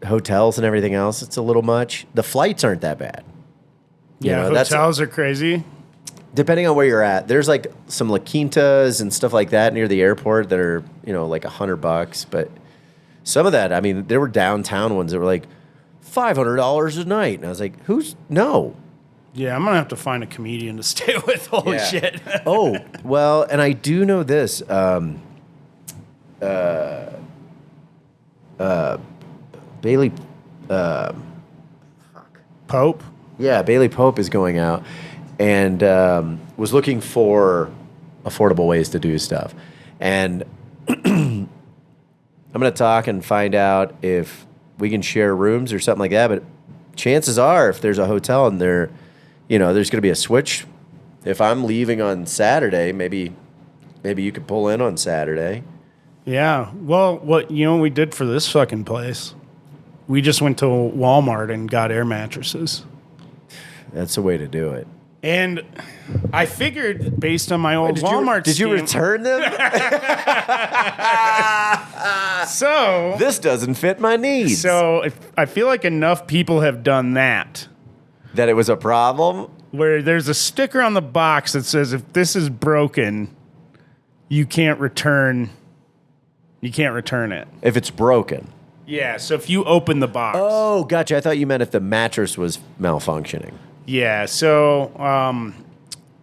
hotels and everything else. It's a little much. The flights aren't that bad. Yeah, hotels are crazy. Depending on where you're at, there's like some La Quintas and stuff like that near the airport that are, like $100. But some of that, I mean, there were downtown ones that were like $500 a night. And I was like, no. Yeah, I'm going to have to find a comedian to stay with. Holy shit. Oh, well, and I do know this. Bailey, Pope? Yeah, Bailey Pope is going out and was looking for affordable ways to do stuff. And I'm going to talk and find out if we can share rooms or something like that. But chances are, if there's a hotel and there's going to be a switch. If I'm leaving on Saturday, maybe you could pull in on Saturday. Yeah. Well, what we did for this fucking place? We just went to Walmart and got air mattresses. That's the way to do it. And I figured, based on my old Walmart Did you scheme- return them? So This doesn't fit my needs. So I feel like enough people have done that, that it was a problem? where there's a sticker on the box that says if this is broken, you can't return it. If it's broken. Yeah, so if you open the box. Oh, gotcha. I thought you meant if the mattress was malfunctioning. Yeah, so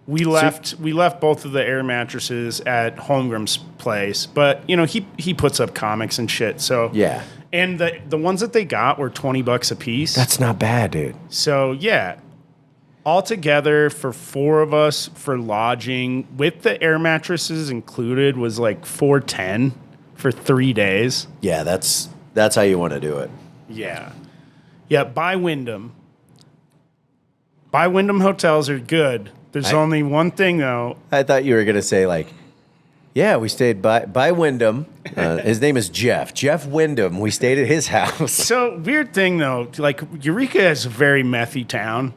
we left both of the air mattresses at Holmgren's place, but he puts up comics and shit. So Yeah. and the ones that they got were $20 a piece. That's not bad, dude. So yeah, altogether for 4 of us for lodging with the air mattresses included was like $410 for 3 days. Yeah, that's how you want to do it. Yeah, by Wyndham. By Wyndham hotels are good. There's only one thing though. I thought you were going to say yeah, we stayed by Wyndham. His name is Jeff. Jeff Wyndham. We stayed at his house. So weird thing though, like Eureka is a very methy town.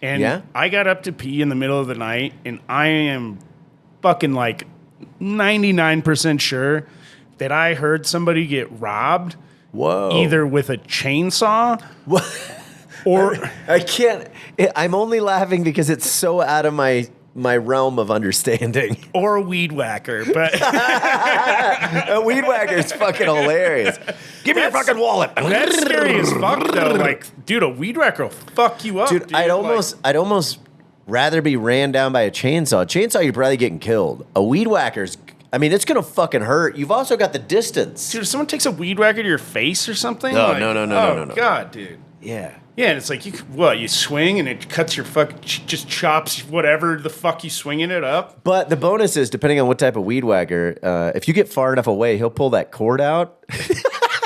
And Yeah? I got up to pee in the middle of the night, and I am fucking 99% sure that I heard somebody get robbed. Whoa. Either with a chainsaw or I can't. I'm only laughing because it's so out of my realm of understanding. or a weed whacker. But A weed whacker is fucking hilarious. Give me your fucking wallet. that's scary as fuck though. Like, dude, a weed whacker will fuck you up. Dude, I'd almost rather be ran down by a chainsaw. Chainsaw, you're probably getting killed. A weed whacker's, it's gonna fucking hurt. You've also got the distance. Dude, if someone takes a weed whacker to your face or something. No, like, no. God, dude. Yeah. Yeah, and it's like you swing and it cuts your just chops whatever the fuck you swinging it up. But the bonus is, depending on what type of weed whacker, if you get far enough away, he'll pull that cord out.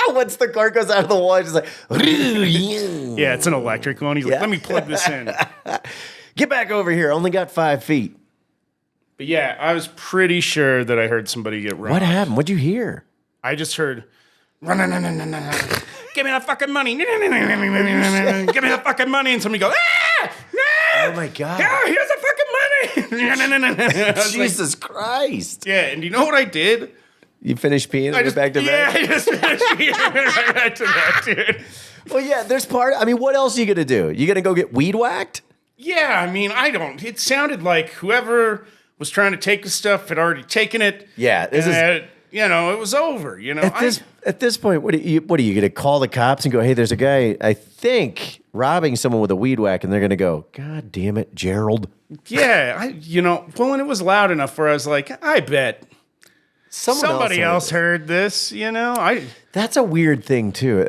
Once the cord goes out of the wall, it's just like, Yeah, it's an electric one. He's like, let me plug this in. get back over here. Only got 5 feet. But yeah, I was pretty sure that I heard somebody get robbed. What happened? What'd you hear? I just heard, give me that fucking money. Give me that fucking money. And somebody go, ah! Oh my God. Yeah, here's the fucking money. Jesus Christ. Yeah, and you know what I did? You finished peeing and went back to bed? Yeah, I just finished peeing and went right back to bed, dude. Well, yeah, there's what else are you going to do? You going to go get weed whacked? Yeah, it sounded like whoever was trying to take the stuff had already taken it. Yeah, this is... it was over. At this point, what are you going to call the cops and go, hey, there's a guy, I think, robbing someone with a weed whack, and they're going to go, God damn it, Gerald. Yeah, and it was loud enough where I was like, I bet somebody else heard this, That's a weird thing, too.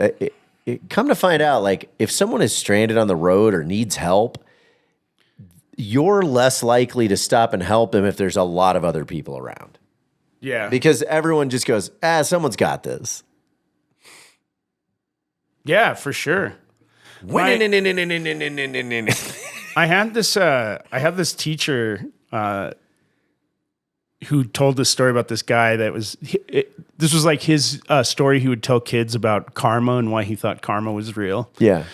Come to find out, if someone is stranded on the road or needs help, you're less likely to stop and help them if there's a lot of other people around. Yeah. Because everyone just goes, someone's got this. Yeah, for sure. I had this teacher who told this story about this guy that was this was like his story he would tell kids about karma and why he thought karma was real. Yeah.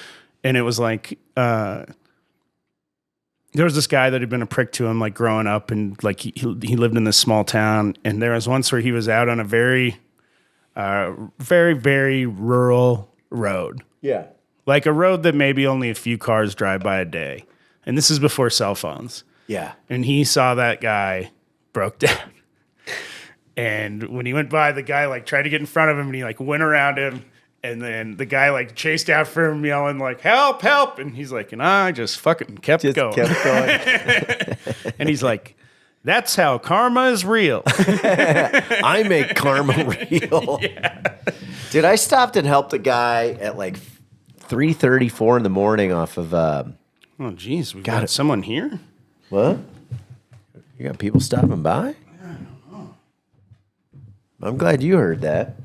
And it was like there was this guy that had been a prick to him like growing up, and like he lived in this small town, and there was once where he was out on a very very, very rural road. Yeah. Like a road that maybe only a few cars drive by a day. And this is before cell phones. Yeah. And he saw that guy broke down. And when he went by, the guy like tried to get in front of him, and he like went around him. And then the guy like chased after him, yelling like, help, help. And he's like, and I just fucking kept going. And he's like, that's how karma is real. I make karma real. Yeah. Dude, I stopped and helped a guy at like 3:34 in the morning off of... Oh, geez. We got someone here? What? You got people stopping by? I don't know. I'm glad you heard that.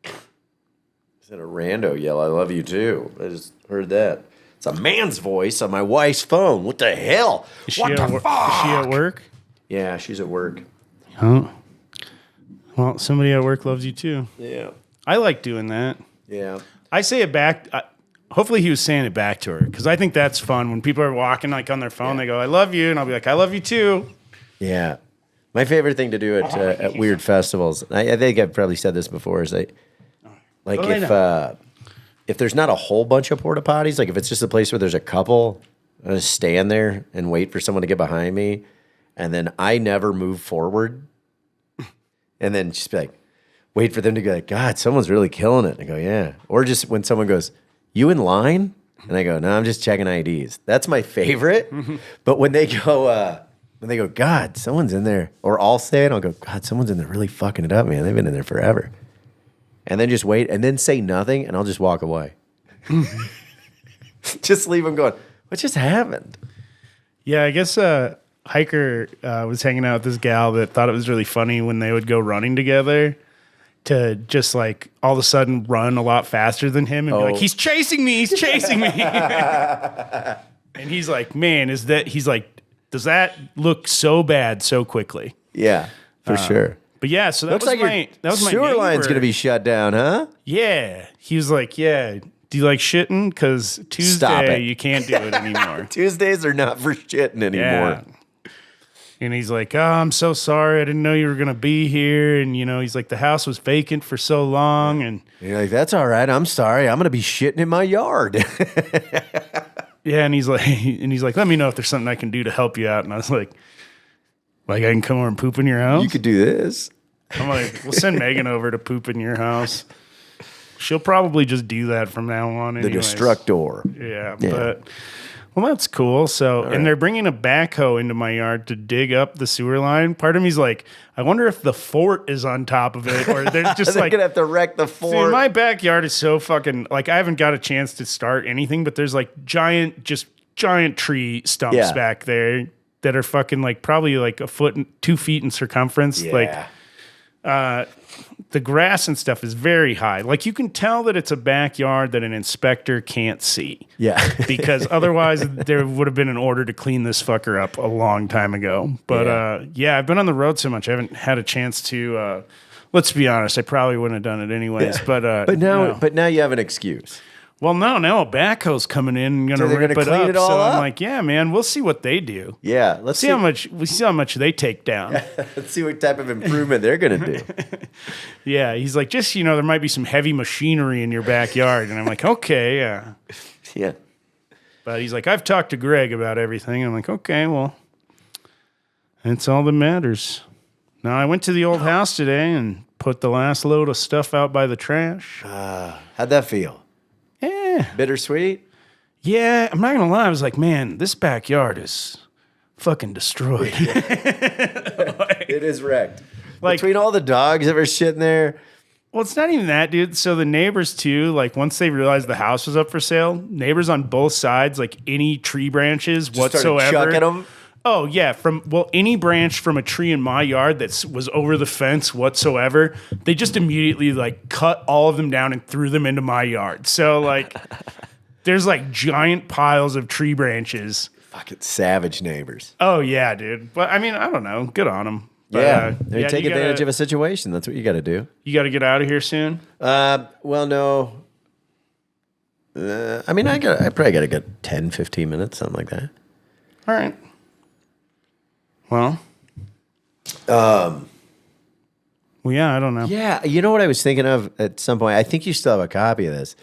Is that a rando yell? I love you too. I just heard that. It's a man's voice on my wife's phone. What the hell? What the fuck? Is she at work? Yeah, she's at work. Oh. Well, somebody at work loves you too. Yeah. I like doing that. Yeah. I say it back. hopefully he was saying it back to her, because I think that's fun. When people are walking like on their phone, they go, "I love you," and I'll be like, "I love you too." Yeah. My favorite thing to do at weird festivals, I think I've probably said this before, is if there's not a whole bunch of porta potties, like if it's just a place where there's a couple, I just stand there and wait for someone to get behind me, and then I never move forward, and then just be like, wait for them to go like, God, someone's really killing it. And I go, yeah. Or just when someone goes, you in line? And I go, no, I'm just checking IDs. That's my favorite. But when they go, God, someone's in there. Or I'll say it, I'll go, God, someone's in there really fucking it up, man. They've been in there forever. And then just wait and then say nothing, and I'll just walk away. Just leave them going, what just happened? Yeah, I guess Hiker was hanging out with this gal that thought it was really funny when they would go running together to just like all of a sudden run a lot faster than him and be like, he's chasing me. And he's like, man, does that look so bad so quickly? Yeah, for sure. But yeah, so that was my sewer line's going to be shut down, huh? Yeah. He was like, yeah, do you like shitting? Because Tuesday you can't do it anymore. Tuesdays are not for shitting anymore. Yeah. And he's like, oh, I'm so sorry. I didn't know you were going to be here. And, he's like, the house was vacant for so long. And you're like, that's all right. I'm sorry. I'm going to be shitting in my yard. Yeah. And he's like, let me know if there's something I can do to help you out. And I was like I can come over and poop in your house? You could do this. I'm like, we'll send Megan over to poop in your house. She'll probably just do that from now on. Anyways. The destructor. Yeah. But... well, that's cool. So, and they're bringing a backhoe into my yard to dig up the sewer line. Part of me's like, I wonder if the fort is on top of it, or they're just they're gonna have to wreck the fort. Dude, my backyard is so fucking like I haven't got a chance to start anything, but there's like giant tree stumps back there that are fucking like probably like a foot and 2 feet in circumference. Yeah. Like, the grass and stuff is very high. Like you can tell that it's a backyard that an inspector can't see. Yeah. Because otherwise there would have been an order to clean this fucker up a long time ago. But I've been on the road so much. I haven't had a chance to, let's be honest, I probably wouldn't have done it anyways. Yeah. But now you have an excuse. Well, now a backhoe's coming in and gonna rip it up. I'm like, yeah, man, we'll see what they do. Yeah, let's see how much they take down. Let's see what type of improvement they're gonna do. Yeah, he's like, just there might be some heavy machinery in your backyard, and I'm like, okay, yeah, yeah. But he's like, I've talked to Greg about everything. I'm like, okay, well, that's all that matters. Now I went to the old house today and put the last load of stuff out by the trash. How'd that feel? Yeah. Bittersweet? Yeah, I'm not going to lie. I was like, man, this backyard is fucking destroyed. It is wrecked. Like, between all the dogs that were shitting there. Well, it's not even that, dude. So the neighbors, too, like once they realized the house was up for sale, neighbors on both sides, like any tree branches just whatsoever. Chucking them? Oh, yeah. Any branch from a tree in my yard that was over the fence whatsoever, they just immediately like cut all of them down and threw them into my yard. So like there's like giant piles of tree branches. Fucking savage neighbors. Oh, yeah, dude. But I mean, I don't know. Good on them. But, take advantage of a situation. That's what you got to do. You got to get out of here soon? Well, no. I mean, I probably got to get 10, 15 minutes, something like that. All right. Well, yeah, I don't know. Yeah, you know what I was thinking of at some point? I think you still have a copy of this.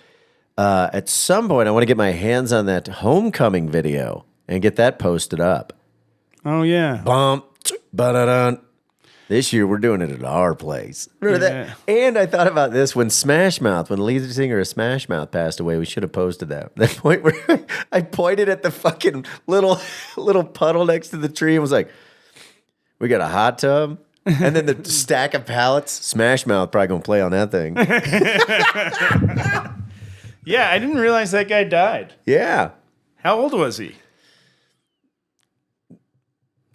At some point, I want to get my hands on that homecoming video and get that posted up. Oh, yeah. Bump, ba-da-dun. This year, we're doing it at our place. Remember that? And I thought about this when Smash Mouth, when the lead singer of Smash Mouth passed away, we should have posted that. That point where I pointed at the fucking little puddle next to the tree and was like, we got a hot tub, and then the stack of pallets. Smash Mouth probably going to play on that thing. Yeah, I didn't realize that guy died. Yeah. How old was he?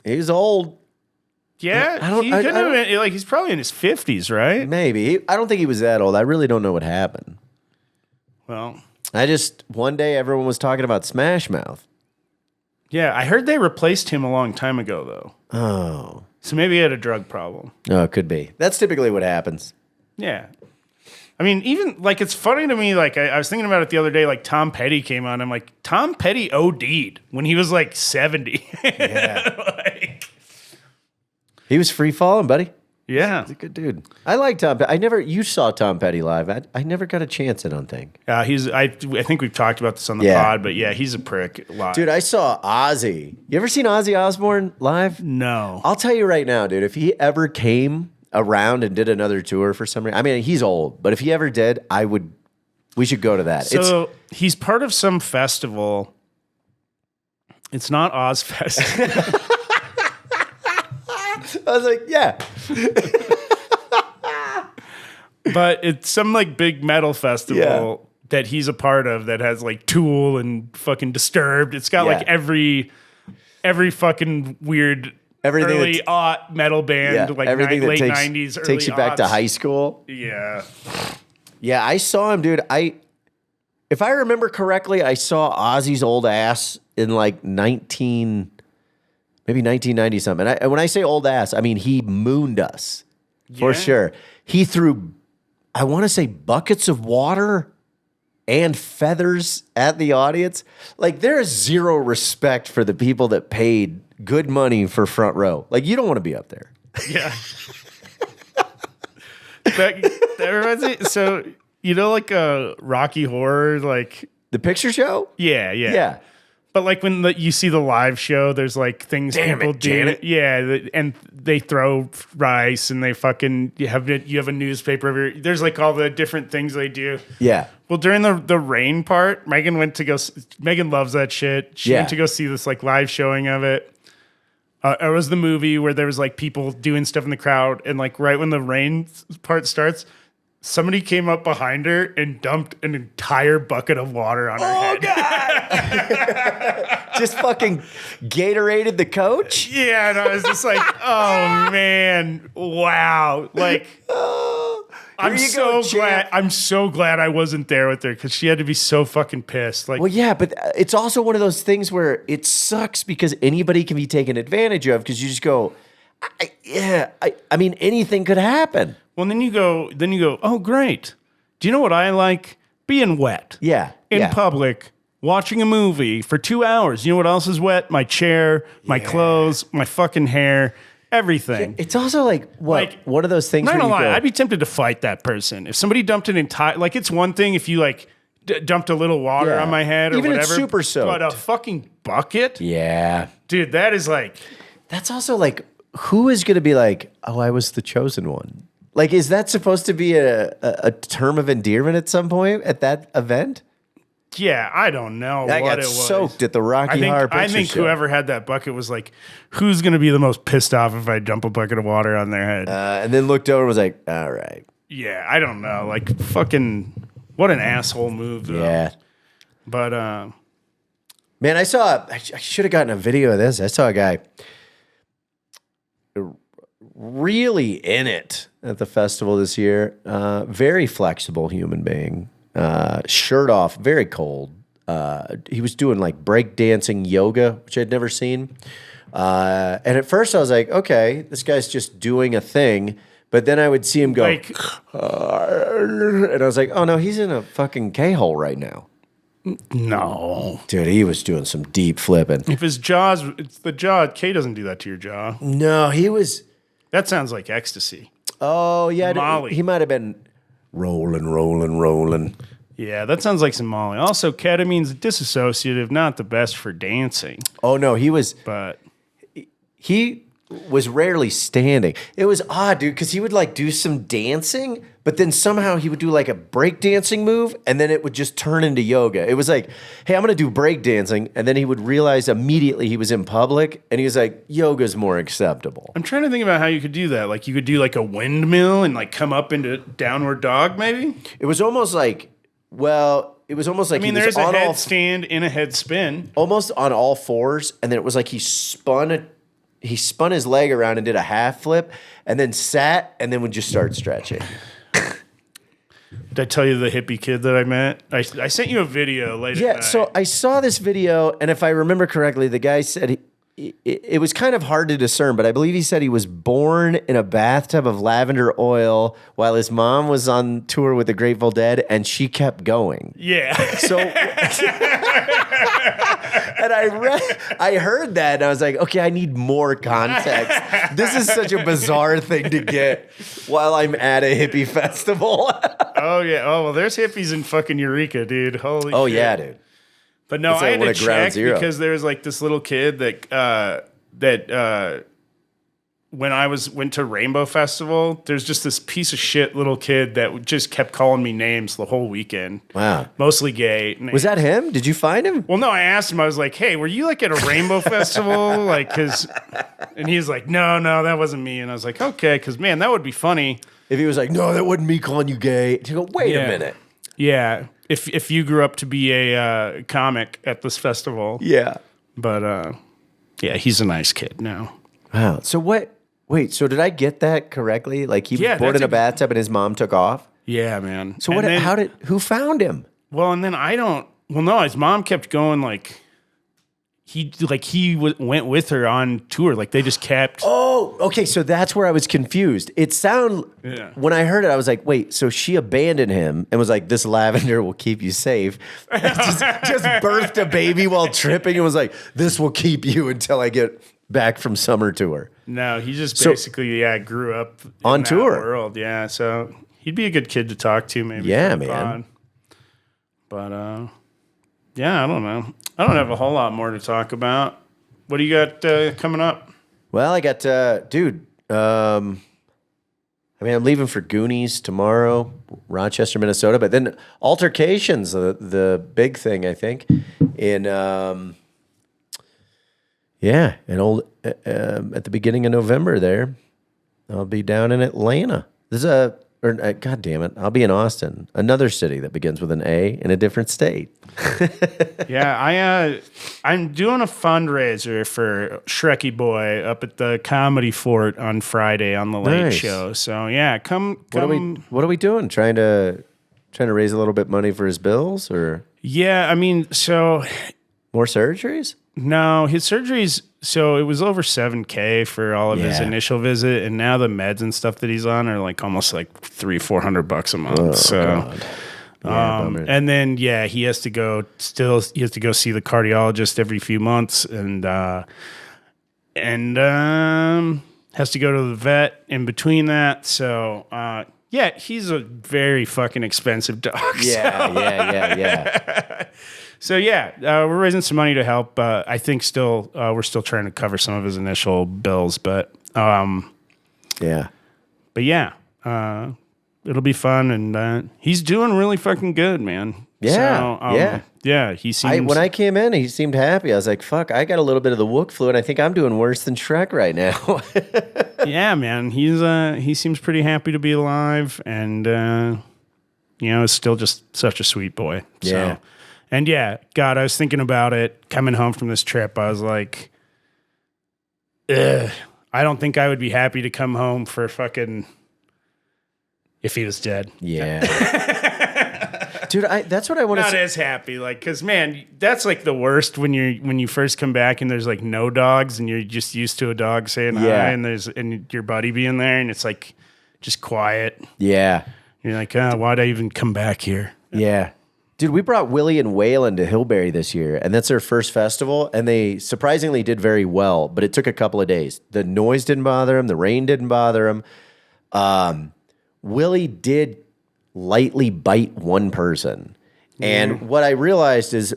He was old. Yeah, he's probably in his 50s, right? Maybe. I don't think he was that old. I really don't know what happened. Well, one day everyone was talking about Smash Mouth. Yeah, I heard they replaced him a long time ago, though. Oh. So maybe he had a drug problem. Oh, it could be. That's typically what happens. Yeah. I mean, even like it's funny to me. Like I was thinking about it the other day. Like Tom Petty came on. I'm like, Tom Petty OD'd when he was like 70. Yeah. Like, He was free falling, buddy. yeah. He's a good dude. I like Tom Petty. You saw Tom Petty live. I never got a chance, I don't think. I think we've talked about this on the Yeah. pod, but yeah, he's a prick live. Dude, I saw Ozzy. You ever seen Ozzy Osbourne live? No. I'll tell you right now, dude, if he ever came around and did another tour for some reason, I mean, he's old, but if he ever did, we should go to that. So he's part of some festival. It's not Ozfest. I was like, yeah. But it's some like big metal festival that he's a part of that has like Tool and fucking Disturbed. It's got like every fucking weird Everything early metal band, like everything that late takes, 90s, early takes you back to aughts. high school. Yeah. Yeah, I saw him, dude. If I remember correctly, I saw Ozzy's old ass in like 1990 something. And when I say old ass, I mean he mooned us for sure. He threw, I want to say, buckets of water and feathers at the audience. Like there is zero respect for the people that paid good money for front row. Like you don't want to be up there. Yeah. that reminds me. So, you know, like a Rocky Horror, like. The picture show? Yeah. But like when you see the live show, there's like things people do. Janet. Yeah, and they throw rice and they fucking you have a newspaper. There's like all the different things they do. Yeah. Well, during the rain part, Megan loves that shit. She went to go see this like live showing of it. It was the movie where there was like people doing stuff in the crowd, and like right when the rain part starts, somebody came up behind her and dumped an entire bucket of water on her head. God! Just fucking Gatorated the coach? Yeah, and I was just like, oh man, wow. Like I'm so glad I wasn't there with her because she had to be so fucking pissed. Like, Well, yeah, but it's also one of those things where it sucks because anybody can be taken advantage of because you just go, I mean, anything could happen. well, then you go, oh great. Do you know what I like? Being wet. Yeah. In public, watching a movie for 2 hours. You know what else is wet? My chair, my clothes, my fucking hair, everything. It's also like, one of those things Not where gonna you lie, go, I'd be tempted to fight that person. If somebody dumped an entire, like it's one thing if you like dumped a little water Yeah. on my head or Even if whatever. it's super soaked. But a fucking bucket? yeah. Dude, that is like, That's also like, who is going to be like, oh, I was the chosen one? Like, is that supposed to be a term of endearment at some point at that event? yeah, I don't know I what got it was. soaked at the Rocky Horror Picture I think Show. whoever had that bucket was like, who's going to be the most pissed off if I dump a bucket of water on their head? And then looked over and was like, all right. Yeah, I don't know. Like, fucking, what an asshole move, though. Yeah. But, Man, I should have gotten a video of this. I saw a guy really in it at the festival this year. Very flexible human being. Shirt off, very cold. He was doing like breakdancing yoga, which I'd never seen. And at first I was like, okay, this guy's just doing a thing. But then I would see him go, like, and I was like, oh no, he's in a fucking K-hole right now. no. Dude, he was doing some deep flipping. If his jaw's, it's the jaw, K doesn't do that to your jaw. No, he was, That sounds like ecstasy. oh yeah, Molly. he might have been rolling. Yeah, that sounds like some Molly. Also, ketamine's disassociative, not the best for dancing. Oh no, he was rarely standing. It was odd, dude, because he would like do some dancing, but then somehow he would do like a breakdancing move, and then it would just turn into yoga. It was like, hey, I'm gonna do breakdancing, and then he would realize immediately he was in public, and he was like, yoga's more acceptable. I'm trying to think about how you could do that. Like, you could do like a windmill and like come up into downward dog, maybe? It was almost like, it was almost like I mean, he was there's a on headstand in a head spin. almost on all fours, and then it was like he spun his leg around and did a half flip, and then sat, and then would just start stretching. Did I tell you the hippie kid that I met? I sent you a video later. Yeah, so I saw this video, and if I remember correctly, the guy said it was kind of hard to discern, but I believe he said he was born in a bathtub of lavender oil while his mom was on tour with the Grateful Dead, and she kept going. Yeah. So, and I heard that, and I was like, okay, I need more context. This is such a bizarre thing to get while I'm at a hippie festival. Oh yeah. Oh well, there's hippies in fucking Eureka, dude. Holy. Oh shit. yeah, dude. But no, I had what to a ground check zero. because there was like this little kid that when I went to Rainbow Festival, there's just this piece of shit little kid that just kept calling me names the whole weekend. Wow. Mostly gay. Was that him? Did you find him? Well, no, I asked him. I was like, "Hey, were you like at a Rainbow Festival?" Like, and he's like, "No, that wasn't me." And I was like, "Okay," because man, that would be funny if he was like, "No, that wasn't me calling you gay." You go, wait a minute. Yeah, if you grew up to be a comic at this festival. Yeah. But yeah, he's a nice kid now. Wow. So what? Wait. So did I get that correctly? Like he was born in a bathtub and his mom took off. Yeah, man. So what? Who found him? Well, and then no, his mom kept going like he went with her on tour. Like they just kept. Oh, okay. So that's where I was confused. When I heard it, I was like, wait, so she abandoned him and was like, this lavender will keep you safe. just birthed a baby while tripping and was like, this will keep you until I get back from summer tour. No, he just basically, grew up on in that tour. World. Yeah. So he'd be a good kid to talk to maybe. Yeah, man. But yeah, I don't know. I don't have a whole lot more to talk about. What do you got coming up? Well, I got, dude. I'm leaving for Goonies tomorrow, Rochester, Minnesota. But then Altercations, the big thing, I think, in at the beginning of November. There, I'll be down in Atlanta. God damn it, I'll be in Austin, another city that begins with an A in a different state. Yeah, I'm doing a fundraiser for Shreky Boy up at the Comedy Fort on Friday on the Late Show. So yeah, come. What are we doing? Trying to raise a little bit money for his bills, or yeah, so more surgeries? No, his surgeries. So it was over $7,000 for all of his initial visit, and now the meds and stuff that he's on are like almost like $300-400 a month. Oh, so. God. Yeah, and then he has to go see the cardiologist every few months and has to go to the vet in between that. So he's a very fucking expensive dog. Yeah. So we're raising some money to help. I think we're still trying to cover some of his initial bills, but it'll be fun, and he's doing really fucking good, man. Yeah, he seems. When I came in, he seemed happy. I was like, "Fuck, I got a little bit of the Wook flu, and I think I'm doing worse than Shrek right now." Yeah, man, he seems pretty happy to be alive, and is still just such a sweet boy. Yeah. So, and God, I was thinking about it coming home from this trip. I was like, I don't think I would be happy to come home for fucking. If he was dead. Yeah. Dude, that's what I want to say. Not as happy, like, because, man, that's like the worst when you first come back and there's like no dogs and you're just used to a dog saying hi and your buddy being there and it's like just quiet. Yeah. You're like, why'd I even come back here? Yeah. Dude, we brought Willie and Waylon to Hillberry this year, and that's their first festival, and they surprisingly did very well, but it took a couple of days. The noise didn't bother them. The rain didn't bother them. Willie did lightly bite one person. And what I realized is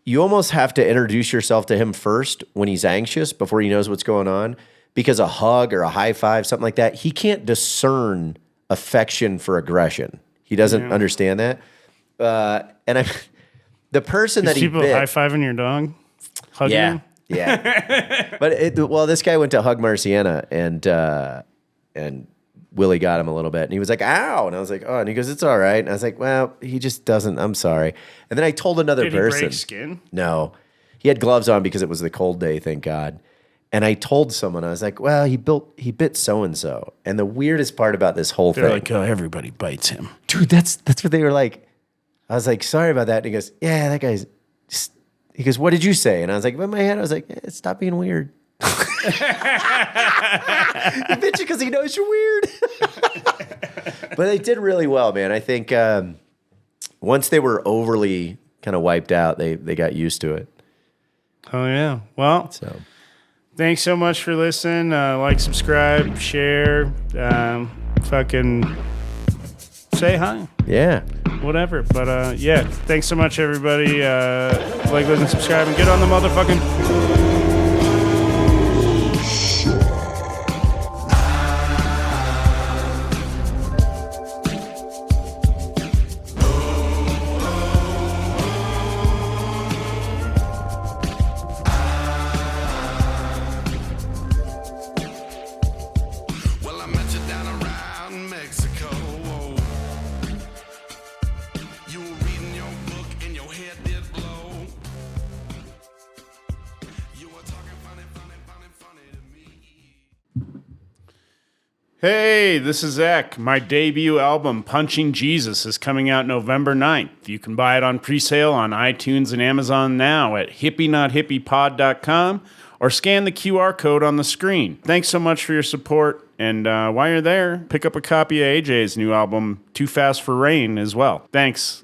you almost have to introduce yourself to him first when he's anxious before he knows what's going on, because a hug or a high five, something like that, he can't discern affection for aggression. He doesn't understand that. The person that he people bit, high-fiving your dog? Hugging him? Yeah. But this guy went to hug Marciana and Willie got him a little bit, and he was like, "Ow!" And I was like, "Oh," and he goes, "It's all right." And I was like, "Well, he just doesn't. I'm sorry." And then I told another person. Did he break skin? No, he had gloves on because it was the cold day, thank God. And I told someone, I was like, "Well, he bit so and so." And the weirdest part about this whole They're thing, like, "Oh, everybody bites him." Dude, that's what they were like. I was like, "Sorry about that." And he goes, "Yeah, that guy's just He goes, what did you say? And I was like, in my head, I was like, stop being weird. He bitches because he knows you're weird. But they did really well, man. I think once they were overly kind of wiped out, they got used to it. Oh, yeah. Well, So thanks so much for listening. Like, subscribe, share, fucking say hi. yeah. Whatever. But, yeah, thanks so much, everybody. Like, listen, subscribe, and get on the motherfucking... Well, I met you down around Mexico. You were reading your book and your head did blow. You were talking funny to me. Hey, this is Zach. My debut album, Punching Jesus, is coming out November 9th. You can buy it on presale on iTunes and Amazon now at hippieNotHippiePod.com or scan the QR code on the screen. Thanks so much for your support. And while you're there, pick up a copy of AJ's new album, Too Fast for Rain, as well. Thanks.